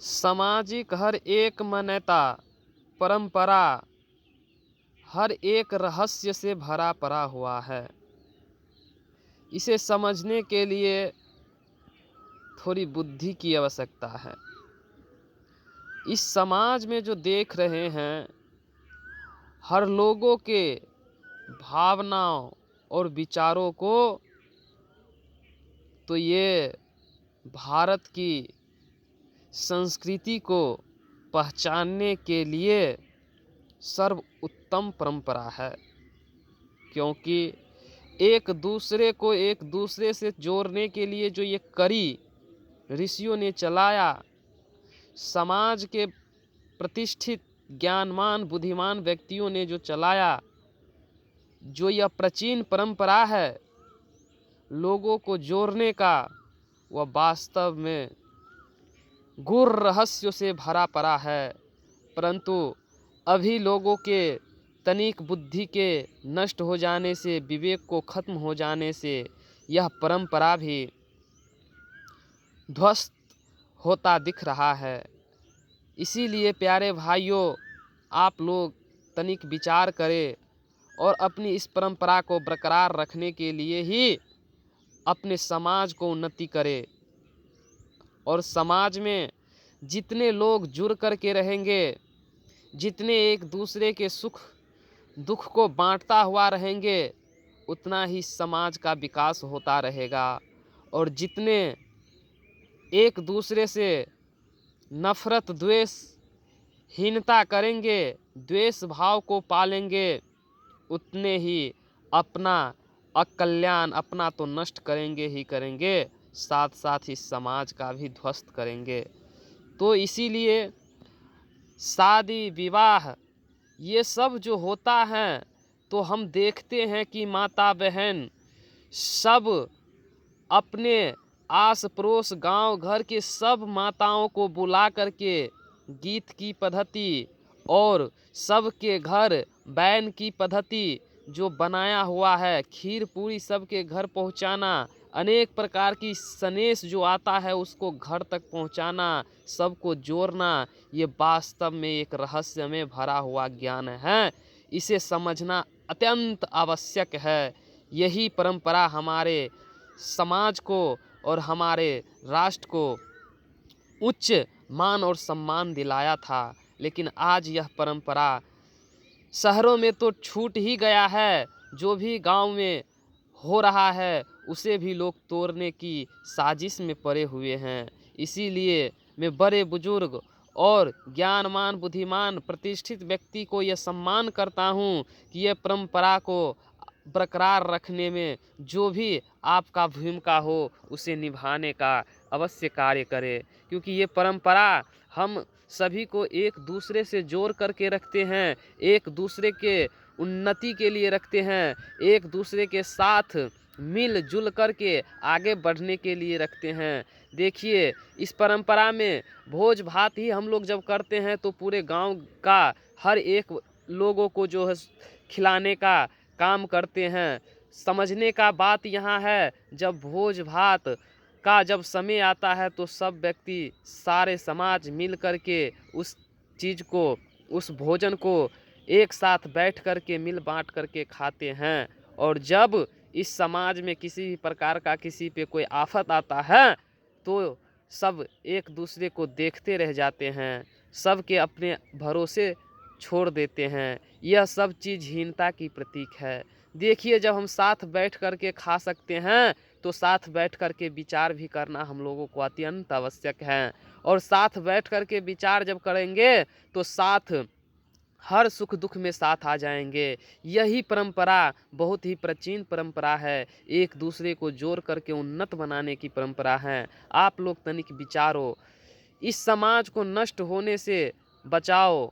सामाजिक हर एक मान्यता परंपरा हर एक रहस्य से भरा पड़ा हुआ है। इसे समझने के लिए थोड़ी बुद्धि की आवश्यकता है। इस समाज में जो देख रहे हैं, हर लोगों के भावनाओं और विचारों को तो ये भारत की संस्कृति को पहचानने के लिए सर्वोत्तम परंपरा है। क्योंकि एक दूसरे से जोड़ने के लिए जो ये कड़ी ऋषियों ने चलाया, समाज के प्रतिष्ठित ज्ञानवान बुद्धिमान व्यक्तियों ने जो चलाया, जो यह प्राचीन परंपरा है लोगों को जोड़ने का, वह वास्तव में गूढ़ रहस्यों से भरा पड़ा है। परंतु अभी लोगों के तनिक बुद्धि के नष्ट हो जाने से, विवेक को खत्म हो जाने से यह परंपरा भी ध्वस्त होता दिख रहा है। इसीलिए प्यारे भाइयों, आप लोग तनिक विचार करें और अपनी इस परंपरा को बरकरार रखने के लिए ही अपने समाज को उन्नति करें। और समाज में जितने लोग जुड़ कर के रहेंगे, जितने एक दूसरे के सुख दुख को बांटता हुआ रहेंगे, उतना ही समाज का विकास होता रहेगा। और जितने एक दूसरे से नफरत द्वेष हीनता करेंगे, द्वेष भाव को पालेंगे, उतने ही अपना अकल्याण अपना तो नष्ट करेंगे ही करेंगे, साथ साथ ही समाज का भी ध्वस्त करेंगे। तो इसीलिए शादी विवाह ये सब जो होता है, तो हम देखते हैं कि माता बहन सब अपने आस पड़ोस गांव घर के सब माताओं को बुला करके गीत की पद्धति और सबके घर बैन की पद्धति जो बनाया हुआ है, खीर पूरी सबके घर पहुंचाना, अनेक प्रकार की सनेश जो आता है उसको घर तक पहुंचाना, सबको जोड़ना, ये वास्तव में एक रहस्य में भरा हुआ ज्ञान है। इसे समझना अत्यंत आवश्यक है। यही परंपरा हमारे समाज को और हमारे राष्ट्र को उच्च मान और सम्मान दिलाया था। लेकिन आज यह परंपरा शहरों में तो छूट ही गया है। जो भी गांव में हो रहा है उसे भी लोग तोड़ने की साजिश में पड़े हुए हैं। इसीलिए मैं बड़े बुजुर्ग और ज्ञानवान बुद्धिमान प्रतिष्ठित व्यक्ति को यह सम्मान करता हूँ कि यह परंपरा को बरकरार रखने में जो भी आपका भूमिका हो उसे निभाने का अवश्य कार्य करें। क्योंकि ये परंपरा हम सभी को एक दूसरे से जोड़ करके रखते हैं, एक दूसरे के उन्नति के लिए रखते हैं, एक दूसरे के साथ मिलजुल करके आगे बढ़ने के लिए रखते हैं। देखिए, इस परंपरा में भोज भात ही हम लोग जब करते हैं तो पूरे गांव का हर एक लोगों को जो है खिलाने का काम करते हैं। समझने का बात यहाँ है, जब भोज भात का जब समय आता है तो सब व्यक्ति सारे समाज मिल करके उस चीज़ को, उस भोजन को एक साथ बैठ करके मिल बांट करके खाते हैं। और जब इस समाज में किसी भी प्रकार का किसी पे कोई आफत आता है तो सब एक दूसरे को देखते रह जाते हैं, सबके अपने भरोसे छोड़ देते हैं। यह सब चीज़ हीनता की प्रतीक है। देखिए, जब हम साथ बैठ करके खा सकते हैं तो साथ बैठ करके विचार भी करना हम लोगों को अत्यंत आवश्यक है। और साथ बैठ करके विचार जब करेंगे तो साथ हर सुख दुख में साथ आ जाएंगे। यही परंपरा बहुत ही प्राचीन परंपरा है, एक दूसरे को जोड़ करके उन्नत बनाने की परंपरा है। आप लोग तनिक विचारो, इस समाज को नष्ट होने से बचाओ,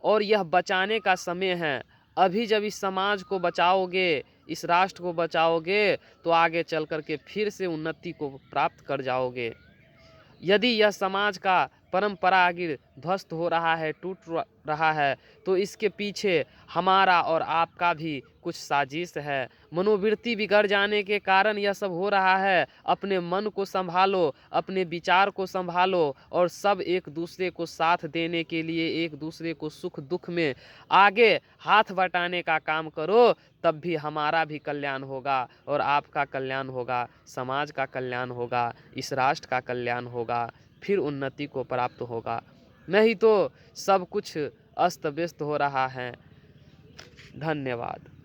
और यह बचाने का समय है। अभी जब इस समाज को बचाओगे, इस राष्ट्र को बचाओगे, तो आगे चल करके फिर से उन्नति को प्राप्त कर जाओगे। यदि यह समाज का परंपरा आगे ध्वस्त हो रहा है, टूट रहा है, तो इसके पीछे हमारा और आपका भी कुछ साजिश है। मनोवृत्ति बिगड़ जाने के कारण यह सब हो रहा है। अपने मन को संभालो, अपने विचार को संभालो और सब एक दूसरे को साथ देने के लिए, एक दूसरे को सुख दुख में आगे हाथ बटाने का काम करो, तब भी हमारा भी कल्याण होगा और आपका कल्याण होगा, समाज का कल्याण होगा, इस राष्ट्र का कल्याण होगा, फिर उन्नति को प्राप्त होगा। नहीं तो सब कुछ अस्त व्यस्त हो रहा है। धन्यवाद।